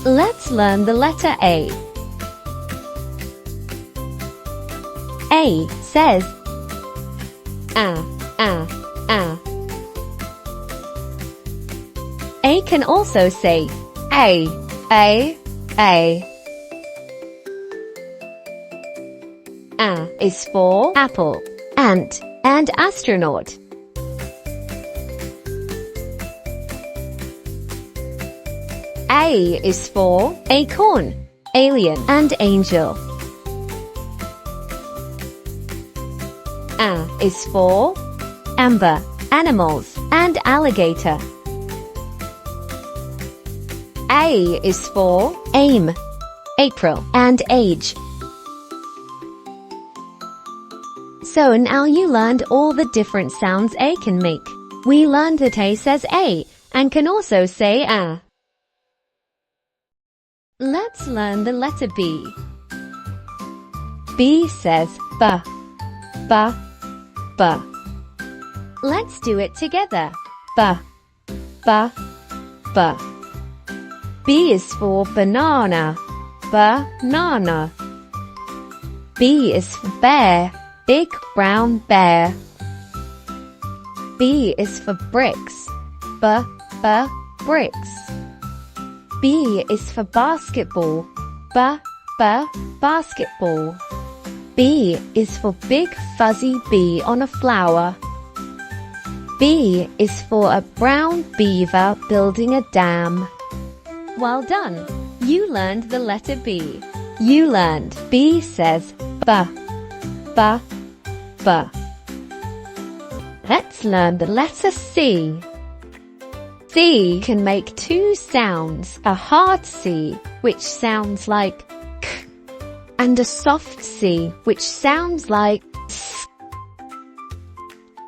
Let's learn the letter A. A says a. A can also say a. A is for apple, ant, and astronaut. A is for acorn, alien, and angel. A is for amber, animals, and alligator. A is for aim, April, and age. So now you learned all the different sounds A can make. We learned that A says A and can also say a. Let's learn the letter B. B says b. Let's do it together. B. B is for banana. Banana. B is for bear. Big brown bear. B is for bricks. Bricks. B is for basketball. Basketball. B is for big fuzzy bee on a flower. B is for a brown beaver building a dam. Well done! You learned the letter B. You learned B says b. Let's learn the letter C. C can make two sounds, a hard C, which sounds like k, and a soft C, which sounds like s.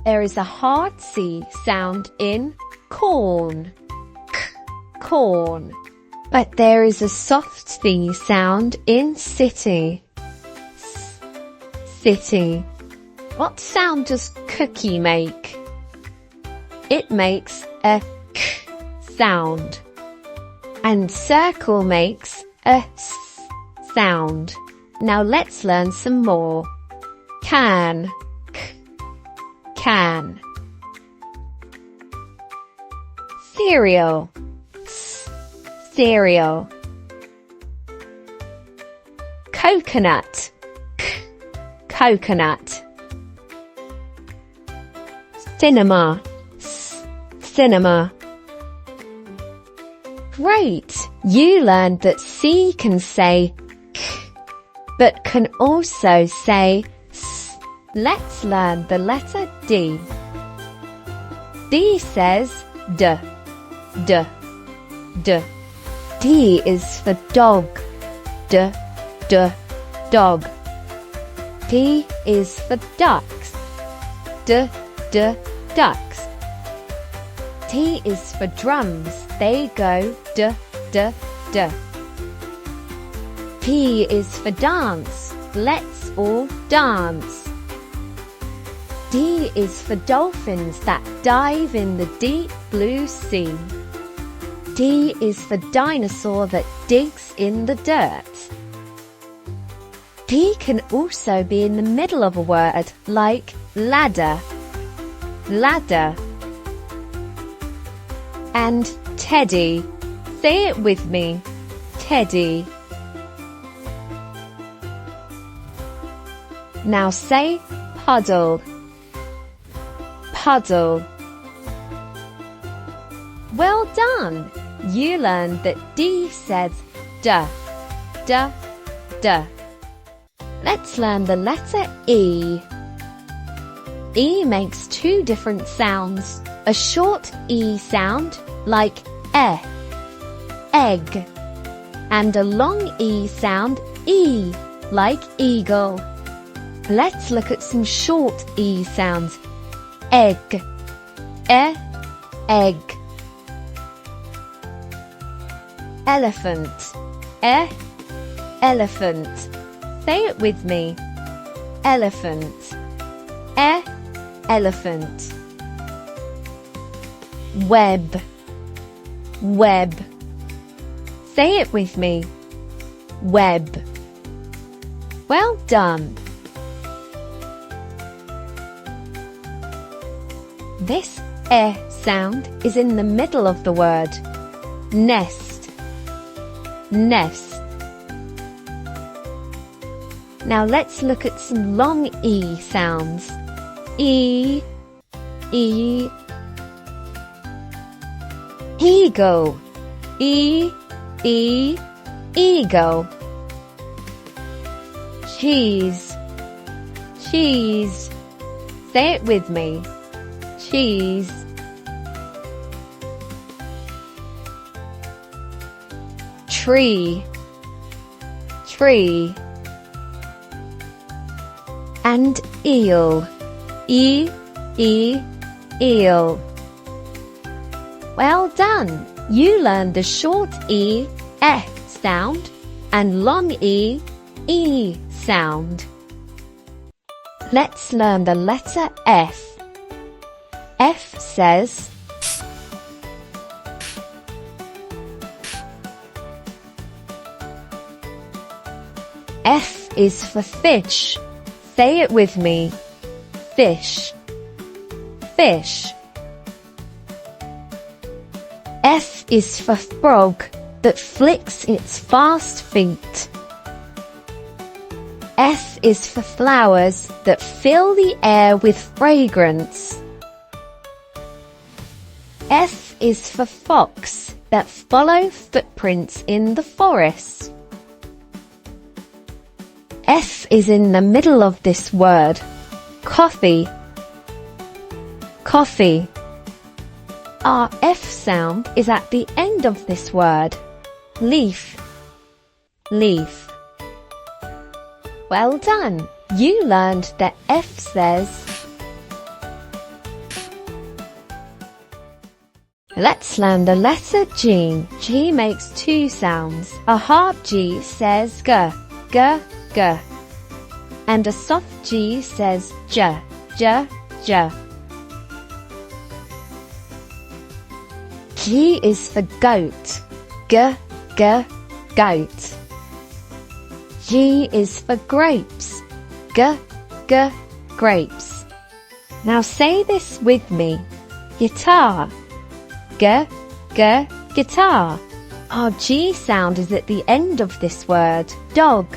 There is a hard C sound in corn, k, corn. But there is a soft C sound in city, s, city. What sound does cookie make? It makes a k sound. And circle makes a s sound. Now let's learn some more. Can, k, can. Cereal, s, cereal. Coconut, k, coconut. Cinema, s, cinema. Great! You learned that C can say k, but can also say s. Let's learn the letter D. D says d. D is for dog. Dog. D is for ducks. Ducks. T is for drums. They go d. P is for dance. Let's all dance. D is for dolphins that dive in the deep blue sea. D is for dinosaur that digs in the dirt. D can also be in the middle of a word, like ladder. And teddy. Say it with me. Teddy. Now say puddle. Puddle. Well done! You learned that D says d. Let's learn the letter E. E makes two different sounds. A short E sound, like egg. And a long E sound, E, like eagle. Let's look at some short E sounds. Egg. Egg. Elephant. Elephant. Say it with me. Elephant. Elephant. Web. Say it with me. Web. Well done. This sound is in the middle of the word. Nest. Nest. Now let's look at some long E sounds. E, E. Eagle. E, E, eagle. Cheese. Cheese. Say it with me. Cheese. Tree. Tree. And eel. E, eel. Well done! You learned the short E, sound and long E, sound. Let's learn the letter F. F says F is for fish. Say it with me. Fish. Fish. F is for frog that flicks its fast feet. F is for flowers that fill the air with fragrance. F is for fox that follow footprints in the forest. F is in the middle of this word. Coffee. Coffee. Our F sound is at the end of this word. Leaf. Leaf. Well done! You learned that F says. Let's learn the letter G. G makes two sounds. A hard G says g, g, g. And a soft G says j, j, j. G is for goat. G, g, goat. G is for grapes. G, g, grapes. Now say this with me. Guitar. G, g, guitar. Our G sound is at the end of this word. Dog.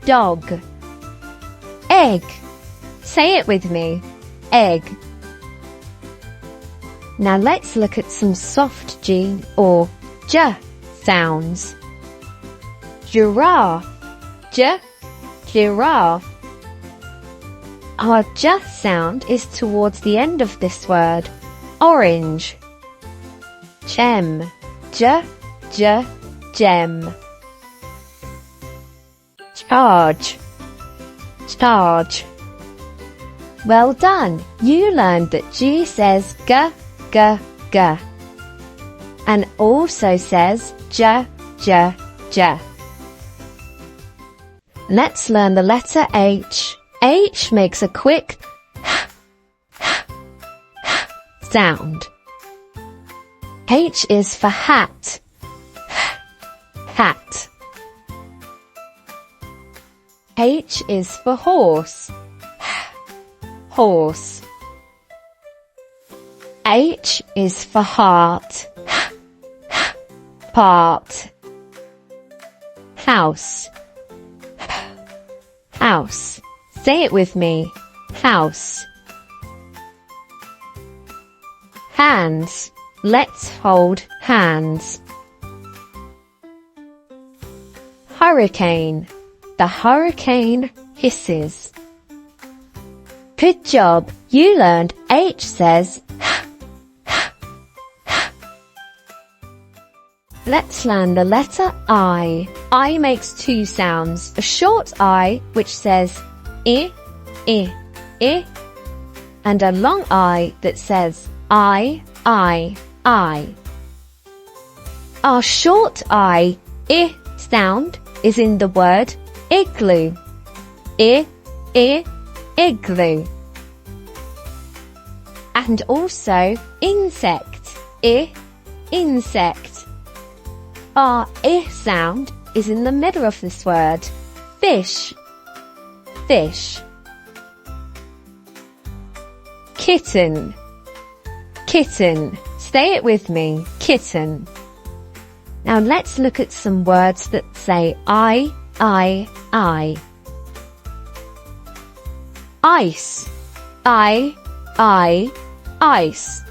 Dog. Egg. Say it with me. Egg. Now let's look at some soft G or J sounds. Giraffe. J, giraffe. Our J sound is towards the end of this word. Orange. Gem. J, j, gem. Charge. Charge. Well done! You learned that G says g, g, g. And also says j, j, j. Let's learn the letter H. H makes a quick sound. H is for hat. Hat. H is for horse. Horse. H is for heart. Part. House. House. Say it with me. House. Hands. Let's hold hands. Hurricane. The hurricane hisses. Good job! You learned H says. Let's learn the letter I. I makes two sounds. A short I, which says I, and a long I that says I. Our short I sound is in the word igloo. Igloo. And also insect. Insect. Our I sound is in the middle of this word. Fish, fish. Kitten, kitten. Say it with me, kitten. Now let's look at some words that say I. Ice, ice.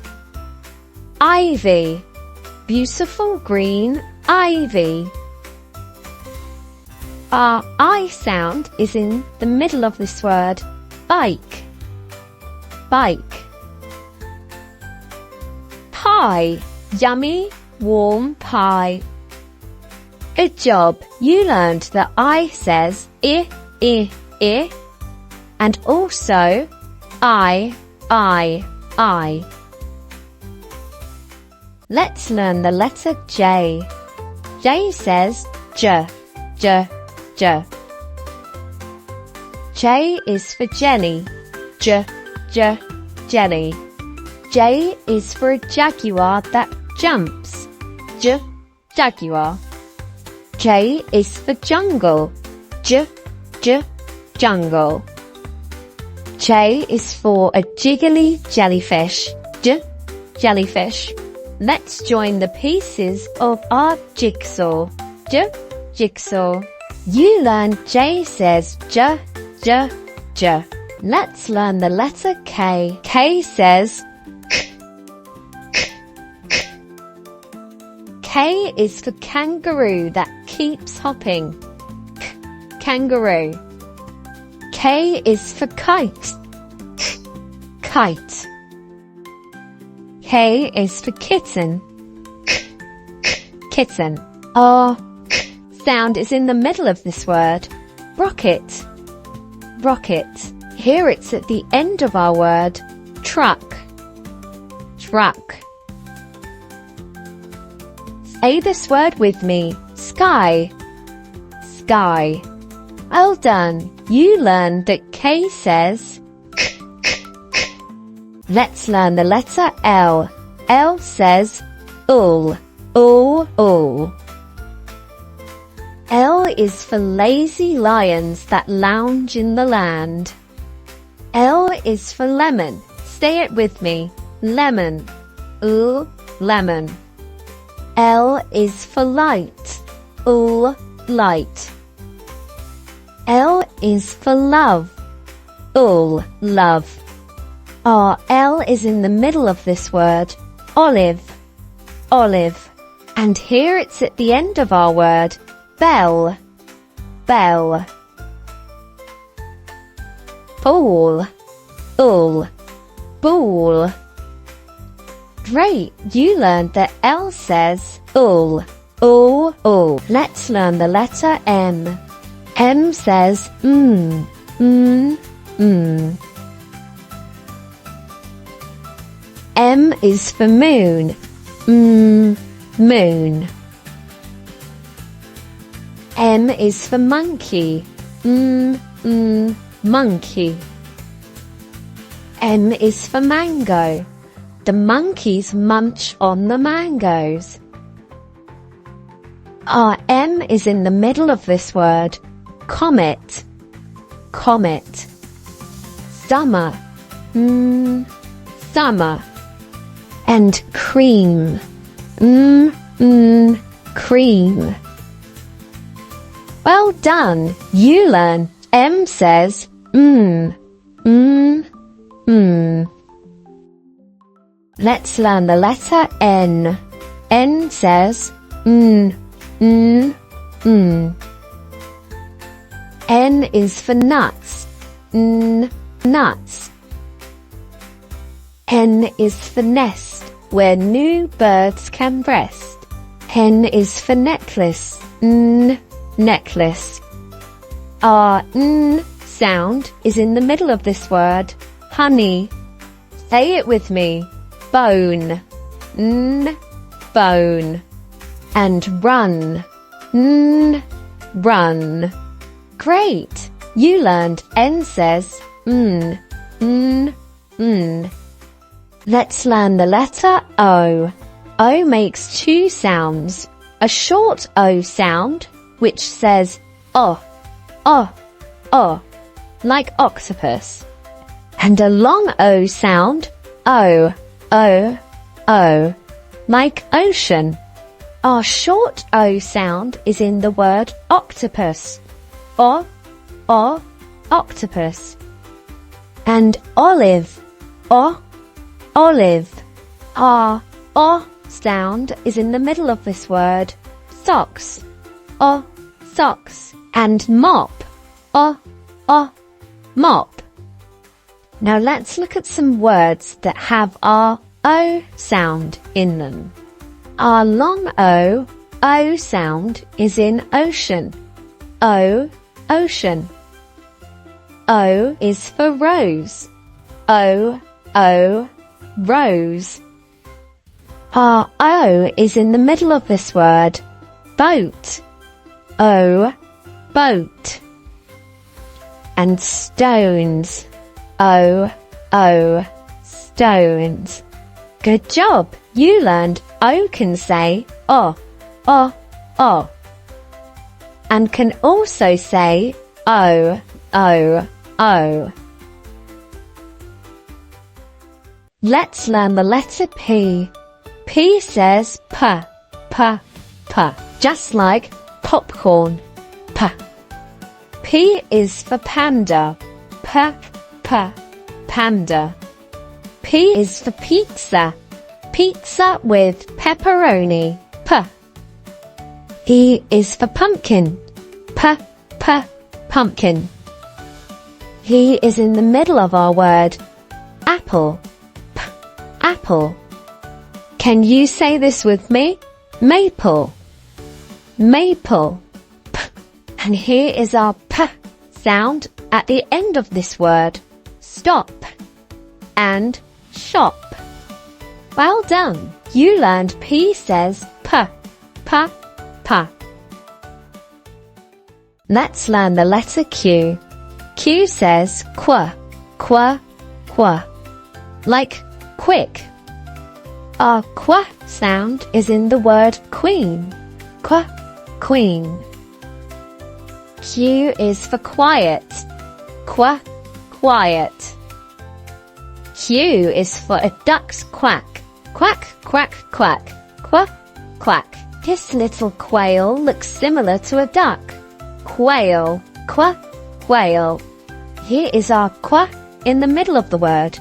Ivy, beautiful green ivy. Our I sound is in the middle of this word. Bike, bike. Pie, yummy, warm pie. Good job, you learned that I says I, and also I. Let's learn the letter J. J says J. J is for Jenny. Jenny. J is for a jaguar that jumps. Jaguar. J is for jungle. Jungle. J is for a jiggly jellyfish. Jellyfish. Let's join the pieces of our jigsaw. Jigsaw. You learned J says J. Let's learn the letter K. K says K is for kangaroo that keeps hopping. Kangaroo. K is for kite. Kite. K is for kitten. Kitten. Our sound is in the middle of this word. Rocket. Rocket. Here it's at the end of our word. Truck. Truck. Say this word with me. Sky. Sky. Well done. You learned that K says Let's learn the letter L. L says L. L is for lazy lions that lounge in the land. L is for lemon. Say it with me. Lemon. Lemon. L is for light. Light. L is for love. Love. Our L is in the middle of this word. Olive. Olive. And here it's at the end of our word. Bell. Bell. Ball. Ball. Great, you learned that L says ul. Let's learn the letter M. M says M is for moon. Moon. M is for monkey. Monkey. M is for mango. The monkeys munch on the mangoes. Our M is in the middle of this word. Comet. Comet. Summer. Summer. And cream. Cream. Well done. You learn M says Let's learn the letter N. N says N is for nuts. Nuts. N is for nest, where new birds can rest. N is for necklace. Necklace. Our N sound is in the middle of this word. Honey. Say it with me. Bone. Bone. And run. Run. Great. You learned N says Let's learn the letter O. O makes two sounds. a short O sound, which says oh, oh, oh, like octopus, and a long O sound, O, O, O, like ocean. Our short O sound is in the word octopus, o, octopus. And olive, o, olive. Our O sound is in the middle of this word, socks, o, socks. And mop, o, mop. Now let's look at some words that have our O sound in them. Our long O sound is in ocean, O, ocean. O is for rose, O, rose. Our O is in the middle of this word, boat, O, boat. And stones, O, stones. Good job! You learned O can say o, and can also say o. Let's learn the letter P. P says p, just like popcorn, p. P is for panda, p, panda. P is for pizza, pizza with pepperoni, p. E is for pumpkin, p, pumpkin. He is in the middle of our word, apple, p, apple. Can you say this with me? Maple, maple, p. And here is our p sound at the end of this word, stop and shop. Well done! You learned P says p. Let's learn the letter Q. Q says qu, like quick. Our qu sound is in the word queen, qu, queen. Q is for quiet, qu, quiet. Q is for a duck's quack, quack, quack, quack, quack, quack. This little quail looks similar to a duck. Quail, qu, quail. Here is our qu in the middle of the word,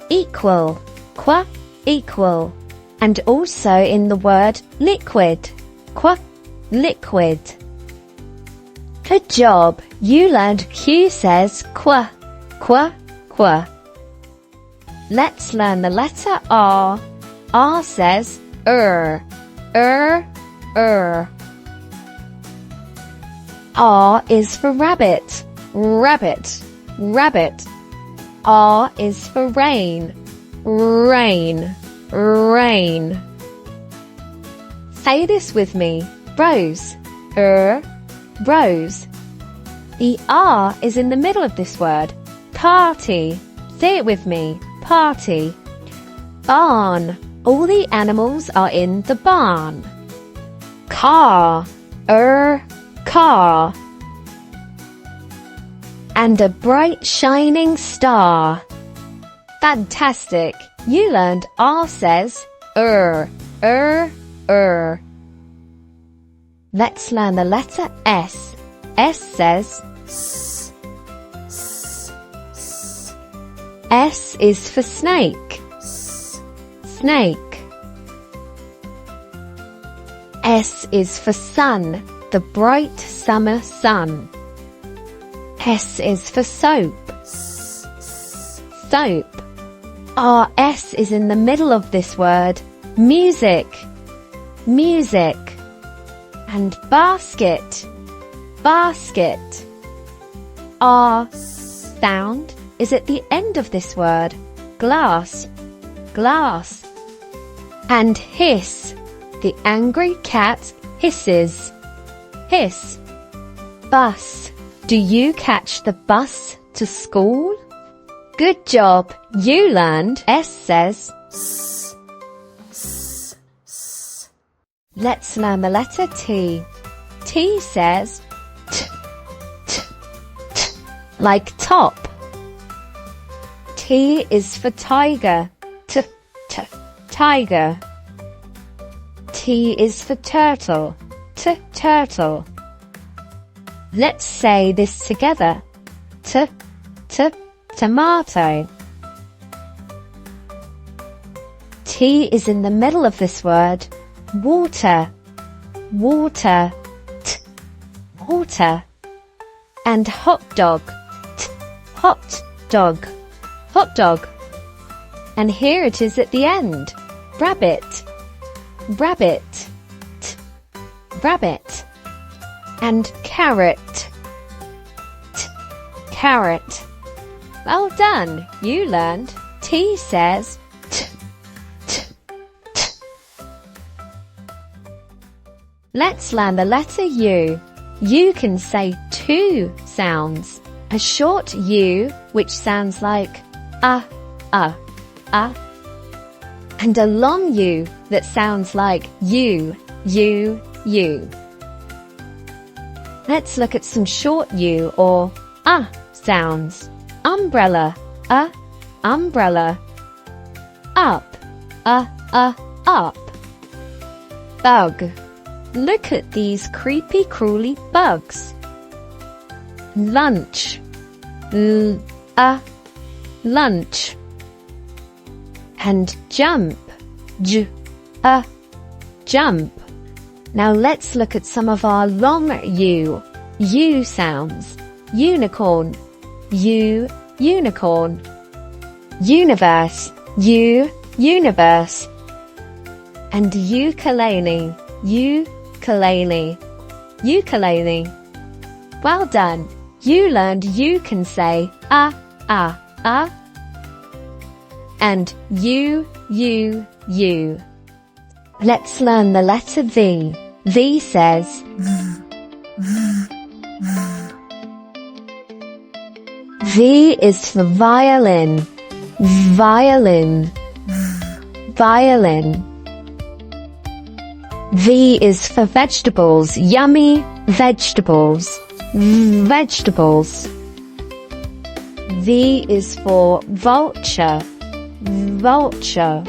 equal, qu, equal. And also in the word liquid, qu, liquid. Good job! You learned Q says qu. Let's learn the letter R. R says R. R is for rabbit, rabbit. R is for rain, rain. Say this with me, rose, rose. The R is in the middle of this word, party. Say it with me, party. Barn, all the animals are in the barn. Car, car. And a bright shining star. Fantastic! You learned R says Let's learn the letter S. S says S. S is for snake, snake. S is for sun, the bright summer sun. S is for soap, soap. Our S is in the middle of this word, music, music. And basket, basket. Our sound is at the end of this word, glass, glass. And hiss, the angry cat hisses, hiss. Bus, do you catch the bus to school? Good job, you learned S says S. Let's learn the letter T. T says t, t, t, like top. T is for tiger. T, t, tiger. T is for turtle. T, turtle. Let's say this together. T, t, tomato. T is in the middle of this word. Water, water, t, water. And hot dog, t, hot dog, hot dog. And here it is at the end. Rabbit, rabbit, t, rabbit. And carrot, t, carrot. Well done, you learned. T says t, t, t. Let's learn the letter U. You can say two sounds. A short U, which sounds like and a long U that sounds like you. Let's look at some short U or sounds. Umbrella, umbrella. Up, up. Bug. Look at these creepy crawly bugs. Lunch, lunch. And jump, jump. Now let's look at some of our long U sounds. Unicorn, unicorn. Universe, universe. And ukulele, ukulele, ukulele. Well done. You learned you can say and you. Let's learn the letter V. V says V is for violin, violin, violin. V is for vegetables, yummy vegetables, vegetables. V is for vulture, vulture.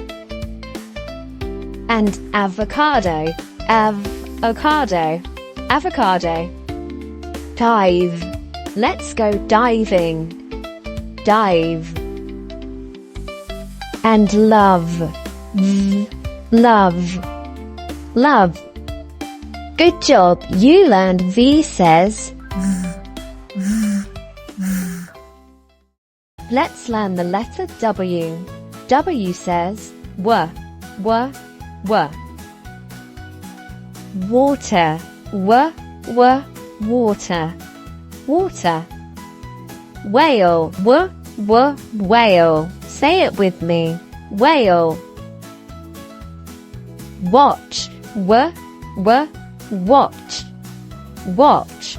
And avocado, avocado, avocado. Dive. Let's go diving, dive. And love, love, love. Good job, you learned V says. Let's learn the letter W. W says w. Water, water, water. Whale, whale. Say it with me. Whale. Watch, watch, watch.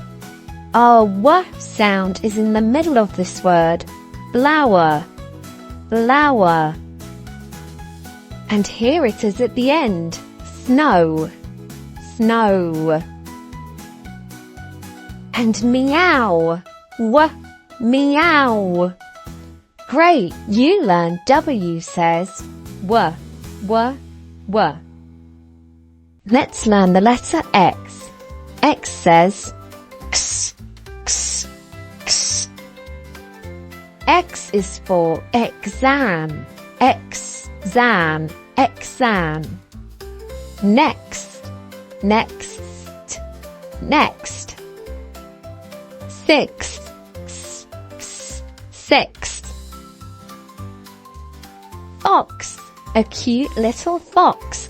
Our w sound is in the middle of this word. Blower, blower. And here it is at the end. Snow, snow. And meow, meow. Great, you learned W says w. Let's learn the letter X. X says x, x, x. X is for exam, exam, exam. Next, next, next. Sixth, sixth. Fox, a cute little fox.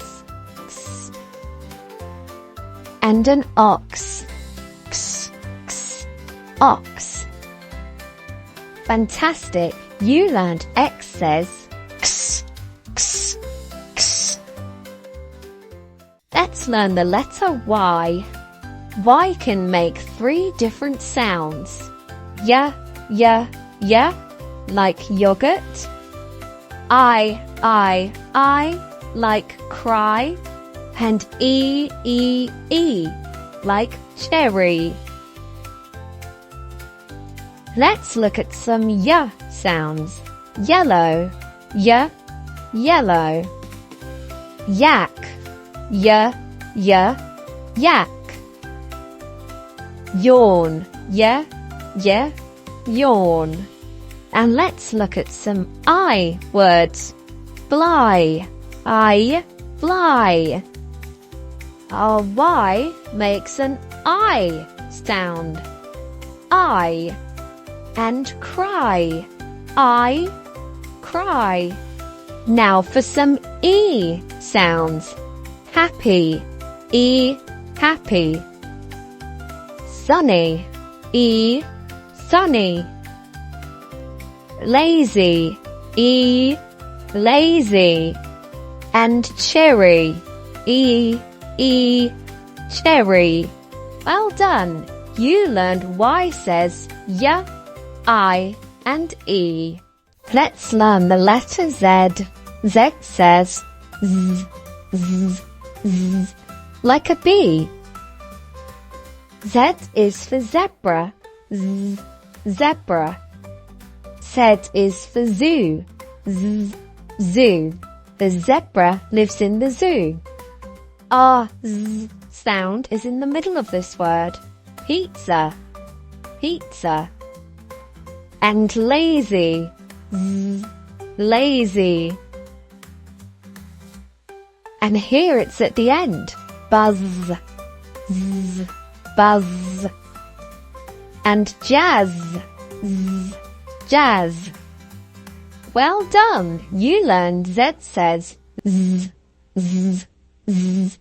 And an ox, ox. Fantastic, you learned X says x, x, x. Let's learn the letter Y. Y can make 3 different sounds. Yeah, like yogurt. I, like cry. and E, like cherry. Let's look at some y sounds. Yellow, y, yellow. Yak, y, yak. Yawn, y, yawn. And let's look at some I words. Fly, fly. Our Y makes an I sound. I. And cry, I cry. Now for some E sounds. Happy, E, happy. Sunny, E, sunny. Lazy, E, lazy. And cherry, E, cherry. Well done. You learned Y says y, I, and E. Let's learn the letter Z. Z says z, z, z, like a bee. Z is for zebra, z, zebra. Z is for zoo, z, zoo. The zebra lives in the zoo. Our Z sound is in the middle of this word. Pizza, pizza. And lazy, z, lazy. And here it's at the end. Buzz, z, buzz. And jazz, z, jazz. Well done! You learned Z says z, z, z.